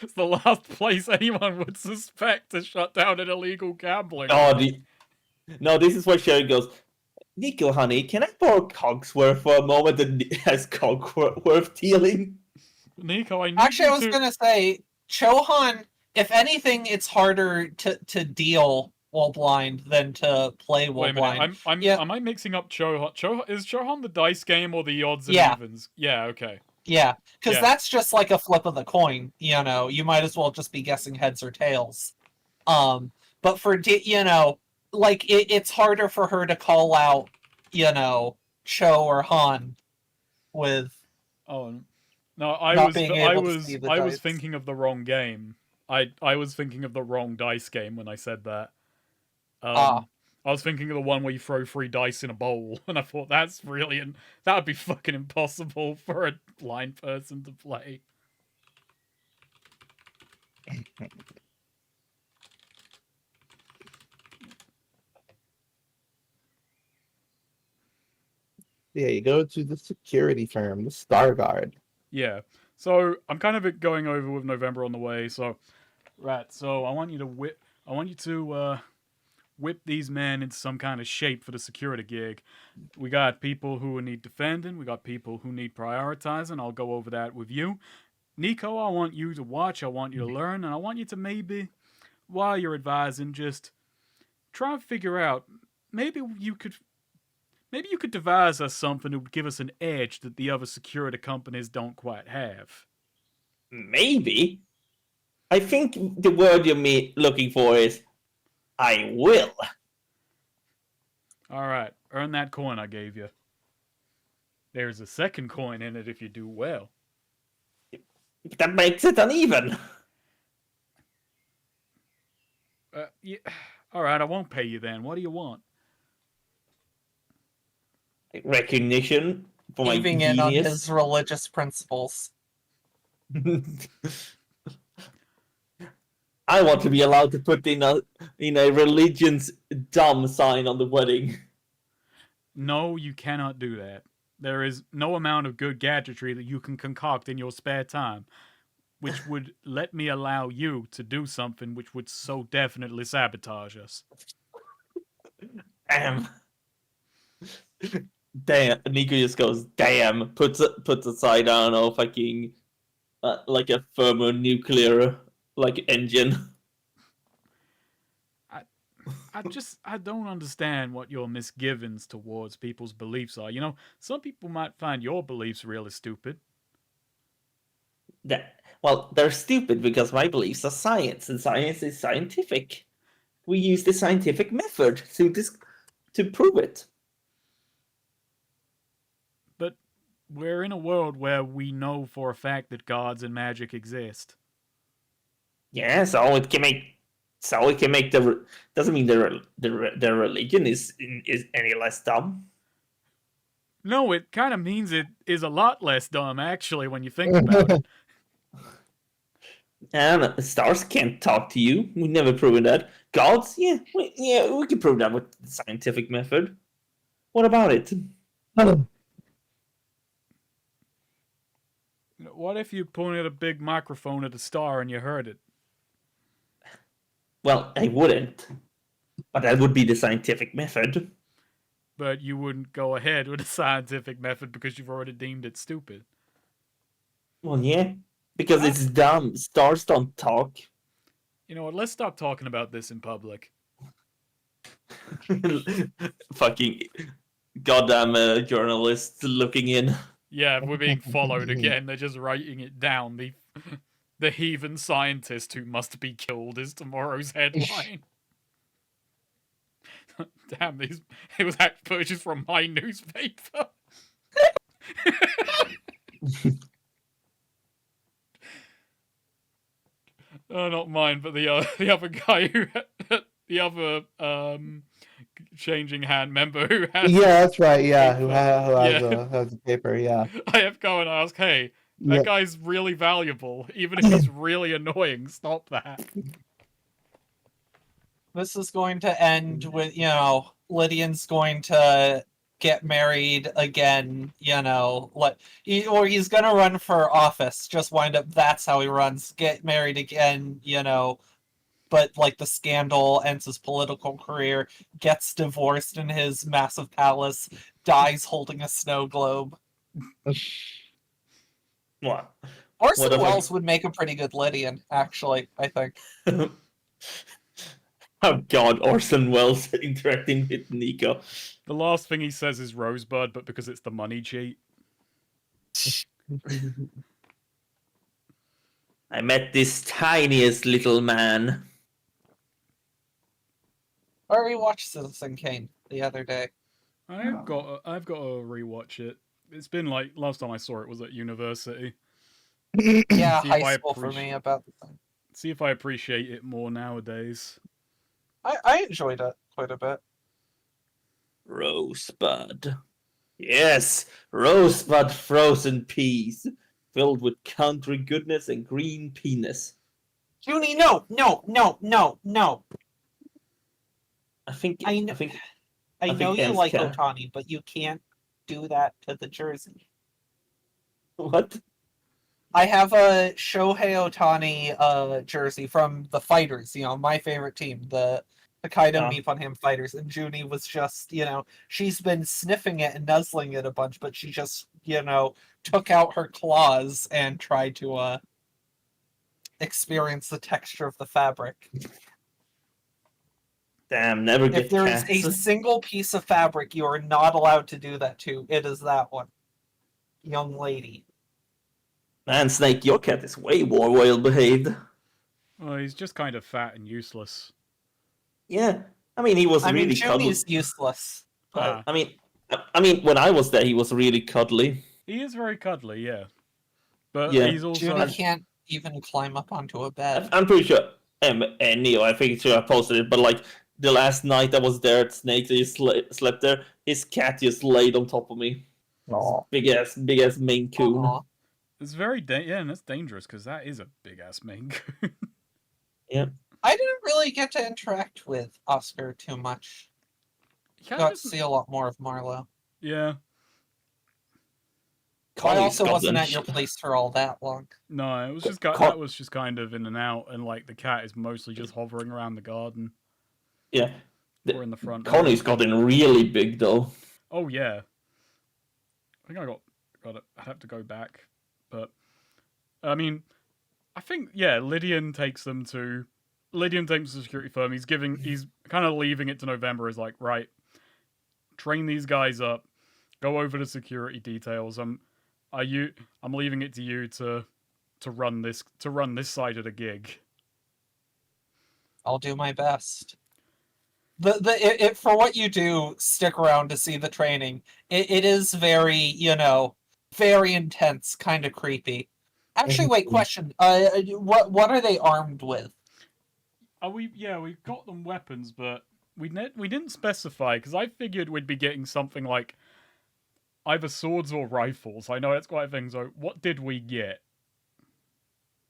It's the last place anyone would suspect to shut down an illegal gambling. No, this is where Sherry goes, Nico, honey, can I borrow Cogsworth for a moment? And has Cogsworth dealing? Nico, I need Actually, I you was to... gonna say Chohan. If anything, it's harder to deal while blind than to play while Wait a minute, blind. am I mixing up Chohan? Is Chohan the dice game or the odds and Yeah. evens? Yeah, okay. Yeah, because Yeah. that's just like a flip of the coin. You might as well just be guessing heads or tails. But for like it's harder for her to call out, Cho or Han with. Oh no, I Not was being I able to was see the I was dice. thinking of the wrong game. I was thinking of the wrong dice game when I said that. I was thinking of the one where you throw 3 dice in a bowl, and I thought that would be fucking impossible for a blind person to play. Yeah, you go to the security firm, the Star Guard. Yeah. So I'm kind of going over with November on the way. So, right. So I want you to whip these men into some kind of shape for the security gig. We got people who need defending. We got people who need prioritizing. I'll go over that with you. Nico, I want you to watch. I want you to learn. And I want you to maybe, while you're advising, just try and figure out, maybe you could devise us something that would give us an edge that the other security companies don't quite have. Maybe. I think the word you're looking for is I will. All right, earn that coin I gave you. There's a second coin in it if you do well. That makes it uneven. Yeah. All right, I won't pay you then. What do you want? Recognition for my Caving in on genius. his religious principles. I want to be allowed to put in a religion's dumb sign on the wedding. No, you cannot do that. There is no amount of good gadgetry that you can concoct in your spare time, which would let me allow you to do something which would so definitely sabotage us. Damn. Damn. Nico just goes, damn. Puts a side on a fucking like a thermonuclear engine. I don't understand what your misgivings towards people's beliefs are. Some people might find your beliefs really stupid. Well, they're stupid because my beliefs are science, and science is scientific. We use the scientific method to prove it. But we're in a world where we know for a fact that gods and magic exist. Yeah, so it can make the doesn't mean their religion is any less dumb. No, it kind of means it is a lot less dumb, actually, when you think about it. And stars can't talk to you. We've never proven that. Gods, we can prove that with the scientific method. What about it? What if you pointed a big microphone at a star and you heard it? Well, I wouldn't. But that would be the scientific method. But you wouldn't go ahead with a scientific method because you've already deemed it stupid. Well, yeah. Because it's dumb. Stars don't talk. You know what? Let's stop talking about this in public. Fucking goddamn journalists looking in. Yeah, we're being followed again. They're just writing it down. The heathen scientist who must be killed is tomorrow's headline. Damn, it was purchased from my newspaper. Oh, not mine, but the other guy who the other changing hand member who has. Yeah, that's right. Yeah, who paper. has a paper? Yeah. I have to go and ask, hey, that Yeah. guy's really valuable, even if he's really annoying. Stop that. This is going to end with, Lydian's going to get married again, or he's going to run for office, just wind up, that's how he runs, get married again, but, like, the scandal ends his political career, gets divorced in his massive palace, dies holding a snow globe. What? Orson Whatever. Welles would make a pretty good Lydian, actually, I think. Oh god, Orson Welles interacting with Nico. The last thing he says is Rosebud, but because it's the money cheat. I met this tiniest little man. I rewatched Citizen Kane the other day. I've got to rewatch it. It's been like last time I saw it was at university. Yeah, See if I high school for appreciate- me about the thing. See if I appreciate it more nowadays. I enjoyed it quite a bit. Rosebud. Yes, Rosebud frozen peas, filled with country goodness and green penis. Junie, no. I think. I know you Ants like can. Otani, but you can't do that to the jersey. What? I have a Shohei Otani jersey from the Fighters, my favorite team, the Hokkaido Nippon Fighters, and Junie was just, she's been sniffing it and nuzzling it a bunch, but she just, took out her claws and tried to experience the texture of the fabric. Damn, never get If there is cats. a single piece of fabric you are not allowed to do that to, it is that one. Young lady. Man, Snake, your cat is way more well behaved. Oh, he's just kind of fat and useless. Yeah, I mean he was really cuddly. Junie's useless. Ah. I mean when I was there, he was really cuddly. He is very cuddly, yeah. But Yeah. he's also Junie can't even climb up onto a bed. I'm pretty sure. And Neo, I think sure I posted it, but like the last night I was there at Snake, he slept there. His cat just laid on top of me. Aw. Big ass Maine Coon. Aw. it's very and that's dangerous because that is a big ass mink. I didn't really get to interact with Oscar too much. Got to see a lot more of Marlowe. Yeah. I Connie's also wasn't goblin. at your place for all that long. No, it was just Con- that was just kind of in and out, and like the cat is mostly just hovering around the garden Yeah, or in the front. Connie's gotten really big though. Oh yeah. I think I got it. I'd have to go back, but I mean, I think Lydian takes them to the security firm. He's kind of leaving it to November. Is like, right, train these guys up, go over the security details. I'm leaving it to you to run this side of the gig. I'll do my best. For what you do, stick around to see the training. It is very, very intense, kind of creepy. Actually, wait, question. What are they armed with? We got them weapons, but we didn't specify because I figured we'd be getting something like either swords or rifles. I know that's quite a thing. So, what did we get?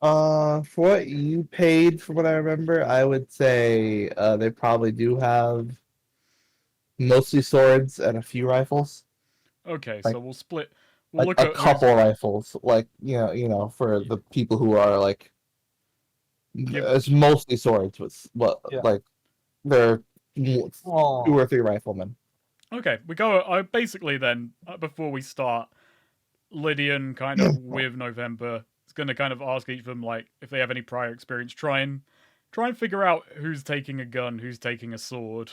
For what you paid, from what I remember, I would say they probably do have mostly swords and a few rifles. Okay, Like- so we'll split. We'll Like look a at couple rifles, like for Yeah. the people who are like, Yeah. it's mostly swords, but Yeah. like they're two Oh, or three riflemen. Okay, we go. Basically, then before we start, Lydian kind of with November is going to kind of ask each of them like if they have any prior experience. Try and figure out who's taking a gun, who's taking a sword,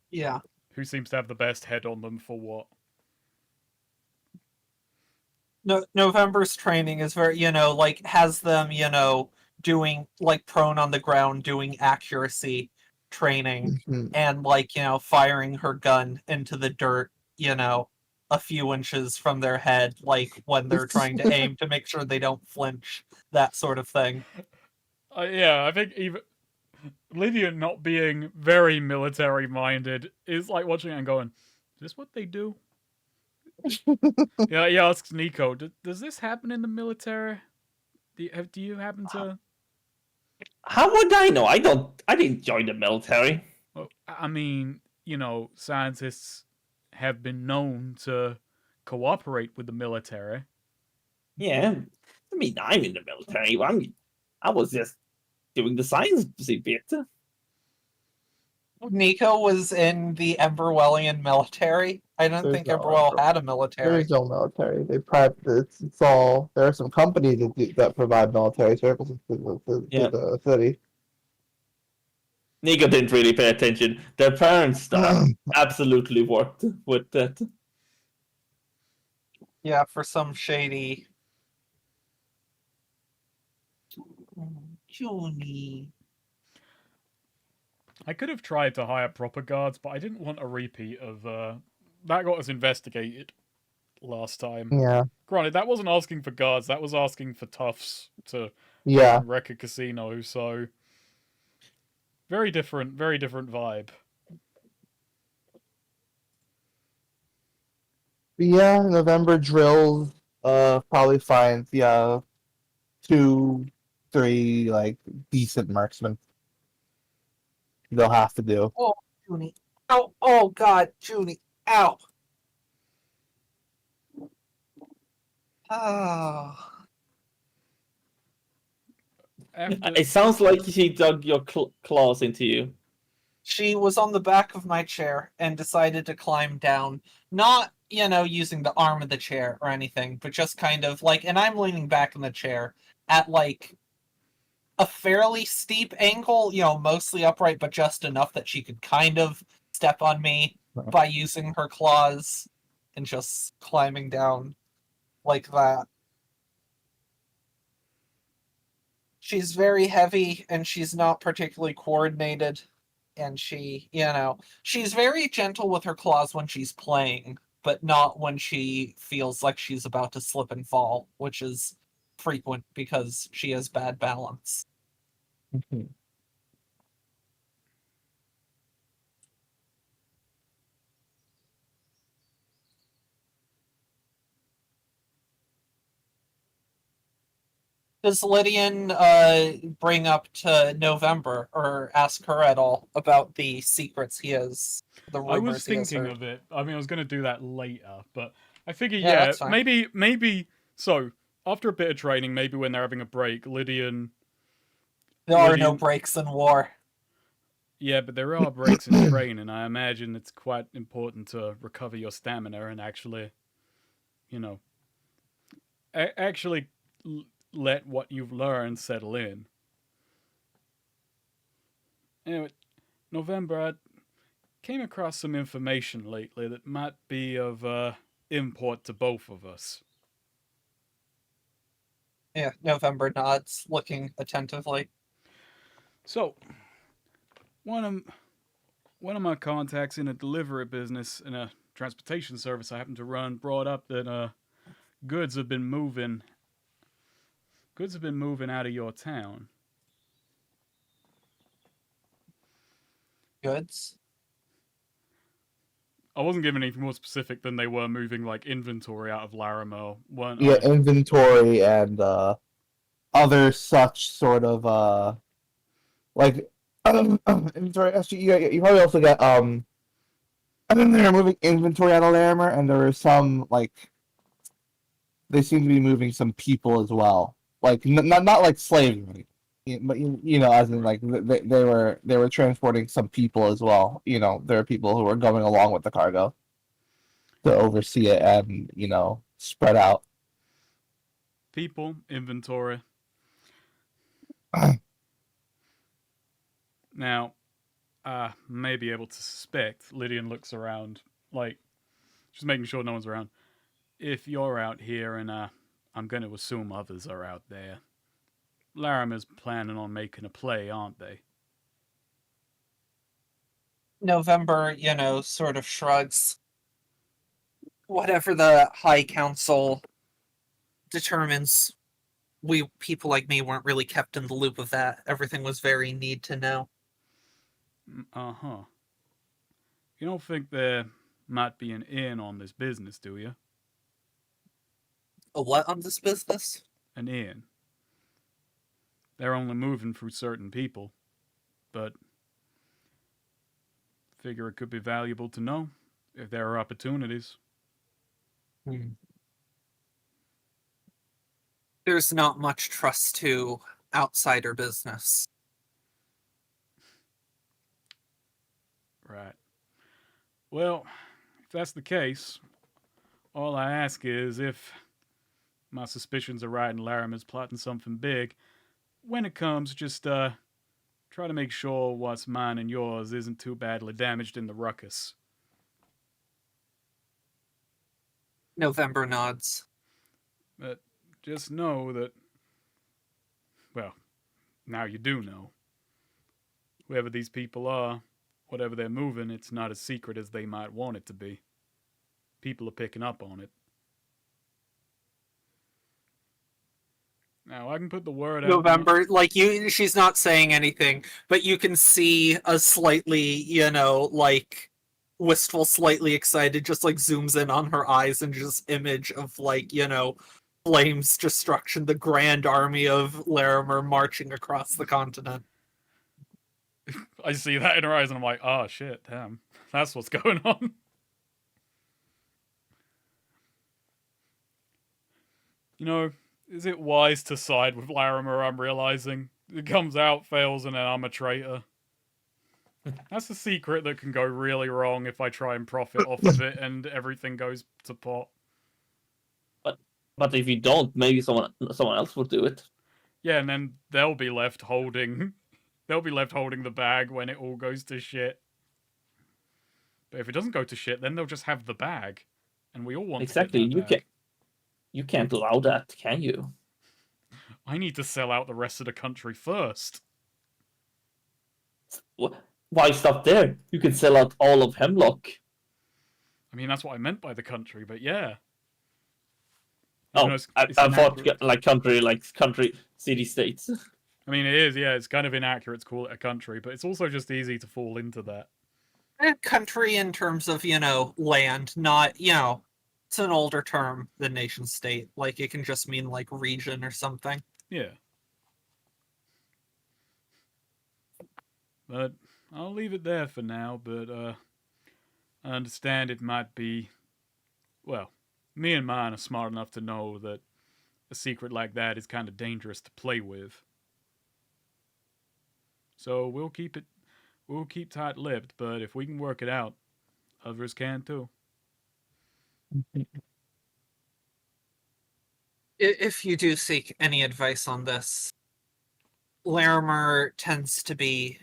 yeah. who seems to have the best head on them for what. No, November's training is very, like has them, doing like prone on the ground, doing accuracy training, Mhm. and like, firing her gun into the dirt, a few inches from their head, like when they're trying to aim to make sure they don't flinch, that sort of thing. Yeah, I think even Lydian not being very military minded is like watching it and going, "Is this what they do?" Yeah, he asks Nico, "Does this happen in the military? Do you happen to?" How would I know? I didn't join the military. Well, I mean, scientists have been known to cooperate with the military. Yeah, I mean, I'm in the military. I was just doing the science bit. Nico was in the Emberwellian military. I didn't There's think no Emberwell had a There military. is no military. They private. It's all. There are some companies that provide military services to Yeah. the city. Nico didn't really pay attention. Their parents' stuff absolutely worked with that. Yeah, for some shady. Junie. I could have tried to hire proper guards, but I didn't want a repeat of that got us investigated last time. Yeah, Granted, that wasn't asking for guards, that was asking for toughs to yeah. wreck a casino, so very different vibe. Yeah, November drills. Probably finds 2, 3 like decent marksmen. They'll have to do. Oh, Junie. Ow. Oh, God, Junie. Ow. Oh. After It sounds like she dug your claws into you. She was on the back of my chair and decided to climb down. Not, using the arm of the chair or anything, but just kind of like, and I'm leaning back in the chair at like a fairly steep angle, mostly upright, but just enough that she could kind of step on me by using her claws and just climbing down like that. She's very heavy and she's not particularly coordinated. And she's very gentle with her claws when she's playing, but not when she feels like she's about to slip and fall, which is frequent because she has bad balance. Mhm. Does Lydian bring up to November or ask her at all about the secrets he has, the I was rumors he has thinking heard? of it. I mean, I was going to do that later, but I figure, Yeah, that's fine. maybe. So after a bit of training, maybe when they're having a break, Lydian. There are no Lydian- breaks in war. Yeah, but there are breaks in training. I imagine it's quite important to recover your stamina and actually, you know, actually let what you've learned settle in. Anyway, November, I came across some information lately that might be of import to both of us. Yeah, November nods, looking attentively. So, one of my contacts in a delivery business in a transportation service I happen to run brought up that goods have been moving out of your town. Goods. I wasn't given anything more specific than they were moving like inventory out of Larimer, weren't Yeah, I? inventory and other such sort of like inventory. Actually, you probably also get and then they're moving inventory out of Larimer, and there were some like they seem to be moving some people as well, like not like slavery, but you know, as in like they were transporting some people as well. You know, there are people who were going along with the cargo to oversee it and spread out. People, inventory. Now, may be able to suspect. Lydian looks around, like, just making sure no one's around. If you're out here, and I'm going to assume others are out there, Larimer's planning on making a play, aren't they? November, sort of shrugs. Whatever the High Council determines, we people like me weren't really kept in the loop of that. Everything was very need to know. Uh huh. You don't think there might be an in on this business, do you? A what on this business? An in. They're only moving through certain people, but figure it could be valuable to know if there are opportunities. There's not much trust to outsider business. Right. Well, if that's the case, all I ask is if my suspicions are right and Larimer's plotting something big, when it comes, just try to make sure what's mine and yours isn't too badly damaged in the ruckus. November nods. But just know that, well, now you do know. Whoever these people are, whatever they're moving, it's not as secret as they might want it to be. People are picking up on it. Now I can put the word out. November, like she's not saying anything, but you can see a slightly, like wistful, slightly excited, just like zooms in on her eyes and just image of like, flames, destruction, the grand army of Larimer marching across the continent. I see that in her eyes and I'm like, oh shit, damn. That's what's going on. Is it wise to side with Larimer, I'm realizing? It comes out, fails, and then I'm a traitor. That's a secret that can go really wrong if I try and profit off of it and everything goes to pot. But if you don't, maybe someone else will do it. Yeah, and then they'll be left holding the bag when it all goes to shit. But if it doesn't go to shit, then they'll just have the bag. And we all want exactly. to get that bag. You can't allow that, can you? I need to sell out the rest of the country first. Why stop there? You can sell out all of Hemlock. I mean, that's what I meant by the country, but yeah. Oh, I thought country, city, states. I mean, it is, yeah. It's kind of inaccurate to call it a country, but it's also just easy to fall into that. Country in terms of, land, not, it's an older term than nation state. Like, it can just mean, like, region or something. Yeah. But I'll leave it there for now, but I understand it might be... Well, me and mine are smart enough to know that a secret like that is kind of dangerous to play with. So we'll keep tight-lipped, but if we can work it out, others can too. If you do seek any advice on this, Larimer tends to be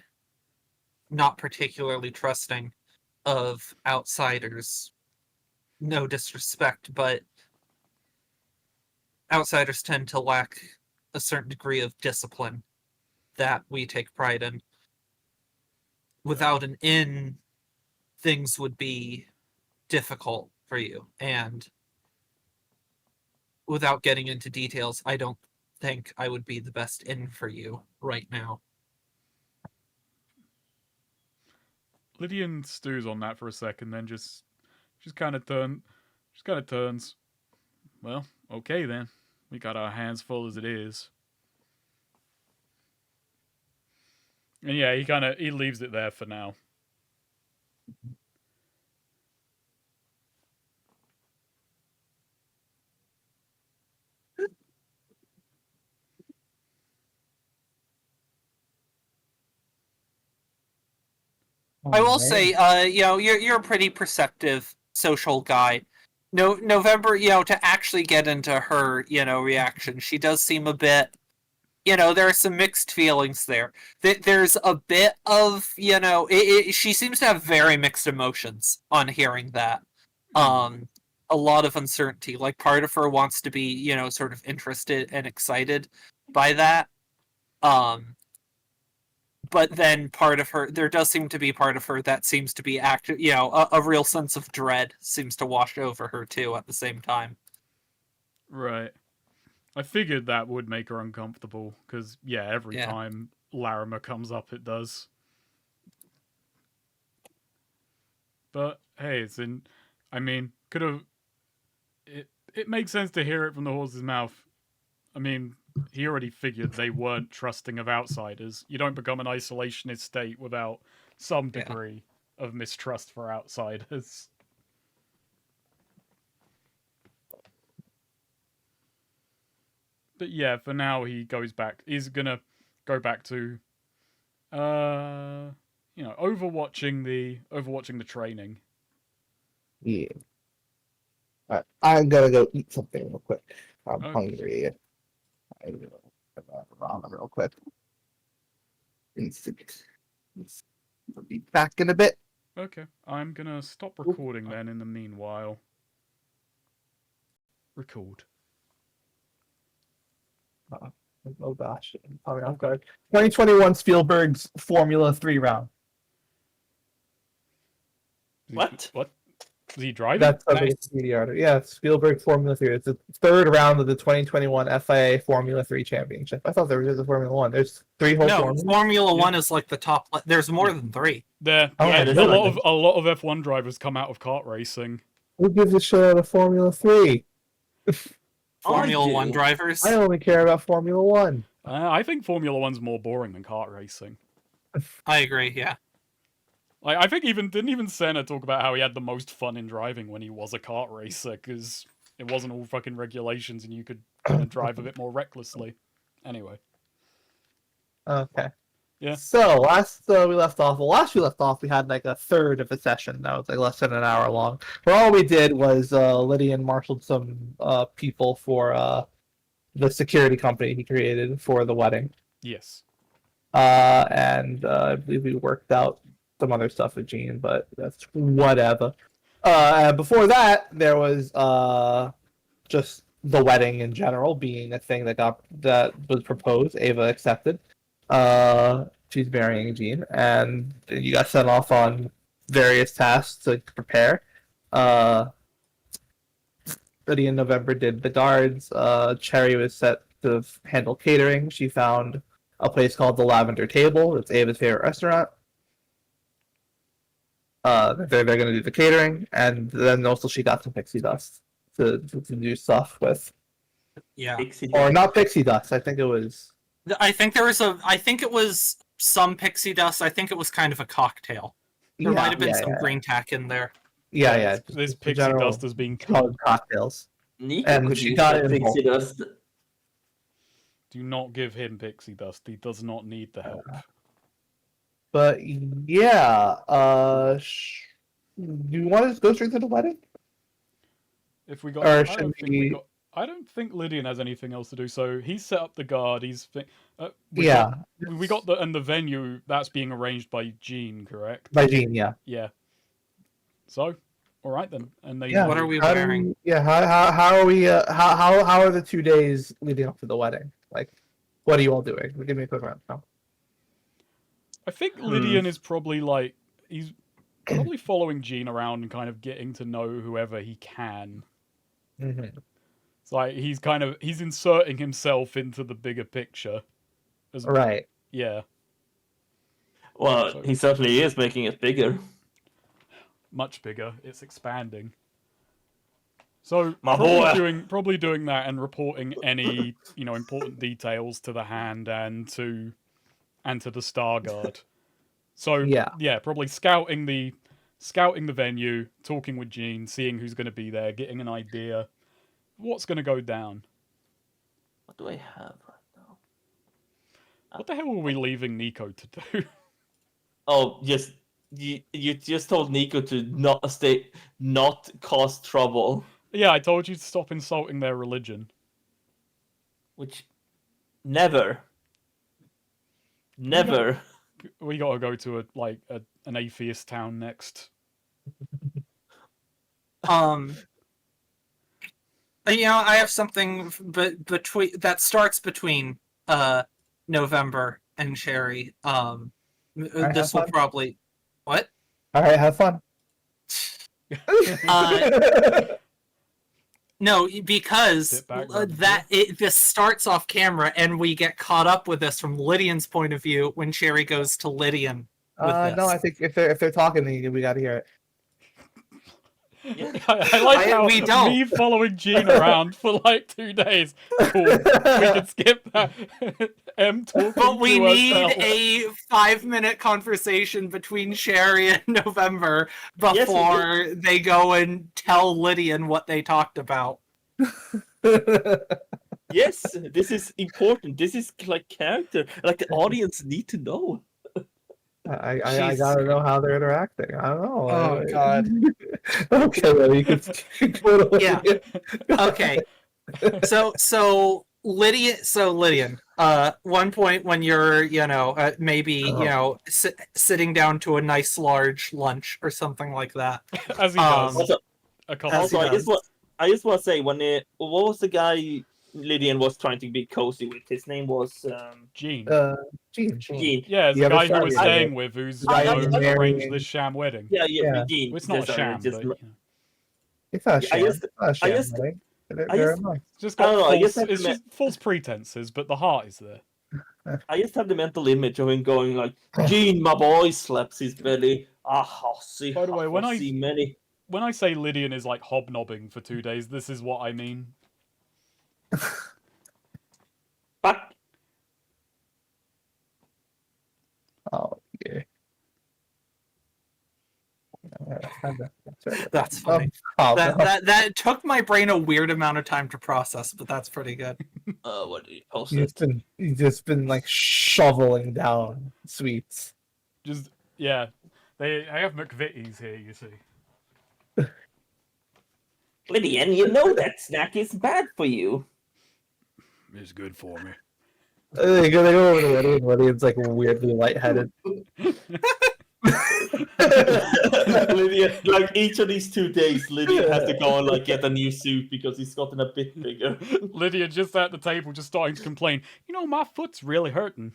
not particularly trusting of outsiders. No disrespect, but outsiders tend to lack a certain degree of discipline that we take pride in. Without an in, things would be difficult for you. And without getting into details, I don't think I would be the best in for you right now. Lydian stews on that for a second, then just Just kind of turns. Well, okay then. We got our hands full as it is. And yeah, he leaves it there for now. I will say, you're a pretty perceptive social guy. No, November, to actually get into her, reaction, she does seem a bit. There are some mixed feelings there. There's a bit of, she seems to have very mixed emotions on hearing that. A lot of uncertainty. Like, part of her wants to be, sort of interested and excited by that. But then there does seem to be part of her that seems to be a real sense of dread seems to wash over her too at the same time. Right. I figured that would make her uncomfortable, because, yeah, every time Larimer comes up, it does. But, hey, could have... It makes sense to hear it from the horse's mouth. I mean, he already figured they weren't trusting of outsiders. You don't become an isolationist state without some degree of mistrust for outsiders. But yeah, for now he goes back. He's gonna go back to, overwatching the training. Yeah. Alright, I'm gonna go eat something real quick. I'm Okay. hungry. I'm gonna ramen real quick. I'll be back in a bit. Okay, I'm gonna stop recording then. In the meanwhile, record. Oh gosh, probably off guard. 2021 Spielberg's Formula 3 round. What? What? Is he driving? That's a Nice. Wikipedia article. Yeah, Spielberg Formula 3. It's the third round of the 2021 FIA Formula 3 Championship. I thought there was just a Formula 1. There's three whole No, formulas. Formula One is like the top. There's more than three. There, Oh, yeah, there's a like lot of F1 drivers come out of kart racing. Who gives a shit out of Formula 3? Formula do. One drivers. I only care about Formula 1. I think Formula One's more boring than kart racing. I agree. Yeah. Like, I think didn't even Senna talk about how he had the most fun in driving when he was a kart racer, because it wasn't all fucking regulations and you could kind of drive a bit more recklessly. Anyway. Okay. Yeah. So last we left off, we had like a third of a session that was like less than an hour long. Where all we did was Lydian marshaled some people for the security company he created for the wedding. Yes. And I believe we worked out some other stuff with Gene, but that's whatever. And before that, there was just the wedding in general being a thing that was proposed. Ava accepted. She's marrying Gene, and you got sent off on various tasks to prepare. Early in November did the guards. Cherry was set to handle catering. She found a place called the Lavender Table. It's Ava's favorite restaurant. They're going to do the catering, and then also she got some pixie dust to do stuff with. Yeah. Or not pixie dust. I think it was. I think it was some pixie dust. I think it was kind of a cocktail. There might have been some green tack in there. Yeah. This just pixie general dust has been colored cocktails. Nico And could she use got that it in pixie bulk. dust. Do not give him pixie dust. He does not need the help. But yeah, do you want to just go straight to the wedding? If we got, Or I should don't think we- I don't think Lydian has anything else to do. So he's set up the guard. We Yeah, got the venue that's being arranged by Gene, correct? by Gene. Yeah. Yeah. So, all right then. And they Yeah. What are we How do wearing? we- yeah. How are we? How are the 2 days leading up to the wedding? Like, what are you all doing? Give me a quick rundown. I think Lydian is probably he's probably following Gene around and kind of getting to know whoever he can. Mm-hmm. It's like he's inserting himself into the bigger picture. Right. Yeah. Well, he certainly is making it bigger. much bigger. It's expanding. So My boy. probably doing that and reporting any important details to the hand and to the Star Guard. So Yeah. probably scouting the venue, talking with Gene, seeing who's going to be there, getting an idea what's going to go down. What do I have right now? What the hell were we leaving Nico to do? Oh, yes. You just told Nico to not cause trouble, Yeah, I told you to stop insulting their religion. which never. We gotta go to an atheist town next. I have something between that starts between November and Cherry. Alright, have This will fun. probably what? All right, have fun. No, because Sit back, grab a this starts off camera, and we get caught up with this from Lydian's point of view when Cherry goes to Lydian. With No, this. I think if they're talking, then we got to hear it. I like how we don't. me following Gene around for like 2 days. Cool. We can skip that. M talking But we to need herself. a 5-minute conversation between Sherry and November before they go and tell Lydian what they talked about. Yes, this is important. This is like character. Like the audience need to know. I Jesus. gotta know how they're interacting. I don't know. Oh, God. Okay, well, you can totally. Yeah. Okay. So Lydian, one point when you're, maybe, sitting down to a nice large lunch or something like that. As he does. Also, A couple As he also does. I just want to say what was the guy Lydian was trying to be cozy with? His name was Gene. Gene. Gene. Yeah, it's You the ever guy who was started it? staying with who's The guy who's arranged marrying- this sham wedding. Yeah, Yeah. Gene. Well, it's not a Sorry, sham, just- but It's not a sham. just- It's not a sham, just- buddy. They're I just- nice. it's just I don't got know, I guess false. that's It's just false pretenses, but the heart is there. I just have the mental image of him going like, Gene, my boy, slaps his belly. See. By the way, when I- see many. When I say Lydian is like hobnobbing for 2 days, this is what I mean. But Oh, yeah. That's funny. Oh, That took my brain a weird amount of time to process, but that's pretty good. what did he post? you've just been like shoveling down sweets. Just yeah, I have McVitie's here. You see. Lydian, you know that snack is bad for you. It's good for me. They go over to Lydian. Lydian's like weirdly lightheaded. Lydian, like each of these 2 days, Lydian has to go and like get a new suit because he's gotten a bit bigger. Lydia just at the table, just starting to complain. My foot's really hurting.